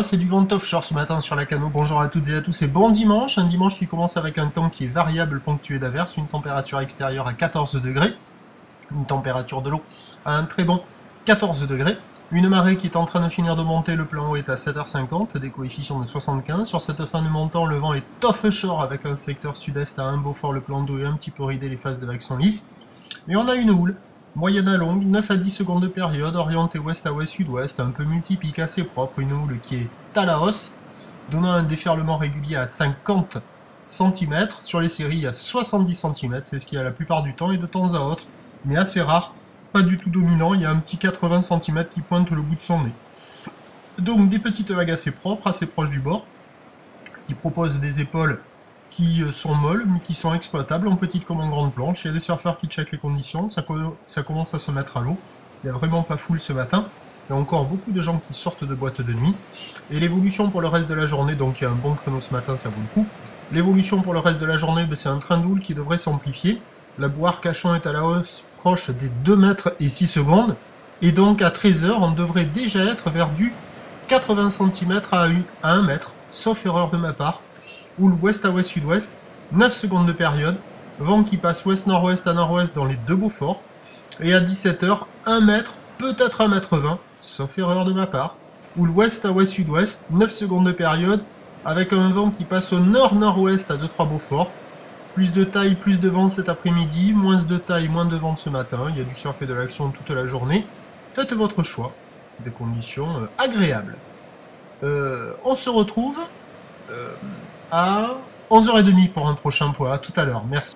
Voilà, c'est du vent offshore ce matin sur la Cano. Bonjour à toutes et à tous et bon dimanche. Un dimanche qui commence avec un temps qui est variable ponctué d'averses, une température extérieure à 14 degrés, une température de l'eau à un très bon 14 degrés, une marée qui est en train de finir de monter, le plan eau est à 7h50, des coefficients de 75. Sur cette fin de montant, le vent est offshore avec un secteur sud-est à un Beaufort, le plan d'eau est un petit peu ridé, les phases de vague sont lisses. Et on a une houle moyenne à longue, 9 à 10 secondes de période, orientée ouest à ouest-sud-ouest, un peu multipique, assez propre, une houle qui est à la hausse, donnant un déferlement régulier à 50 cm, sur les séries à 70 cm, c'est ce qu'il y a la plupart du temps, et de temps à autre, mais assez rare, pas du tout dominant, il y a un petit 80 cm qui pointe le bout de son nez. Donc des petites vagues assez propres, assez proches du bord, qui proposent des épaules qui sont molles, mais qui sont exploitables en petite comme en grande planche. Il y a des surfeurs qui checkent les conditions, ça commence à se mettre à l'eau. Il n'y a vraiment pas foule ce matin. Il y a encore beaucoup de gens qui sortent de boîte de nuit. Et l'évolution pour le reste de la journée, donc il y a un bon créneau ce matin, ça vaut le coup. L'évolution pour le reste de la journée, c'est un train d'houle qui devrait s'amplifier. La boue Arcachon est à la hausse, proche des 2 mètres et 6 secondes. Et donc à 13h, on devrait déjà être vers du 80 cm à 1 mètre, sauf erreur de ma part. Houle ouest à ouest-sud-ouest, 9 secondes de période, vent qui passe ouest-nord-ouest à nord-ouest dans les deux Beauforts, et à 17h, 1 mètre, peut-être 1 mètre 20, sauf erreur de ma part. Houle ouest à ouest-sud-ouest, 9 secondes de période, avec un vent qui passe au nord-nord-ouest à 2-3 Beauforts. Plus de taille, plus de vent cet après-midi, moins de taille, moins de vent ce matin. Il y a du surf et de l'action toute la journée. Faites votre choix, des conditions agréables. On se retrouve à 11h30 pour un prochain point. À tout à l'heure. Merci.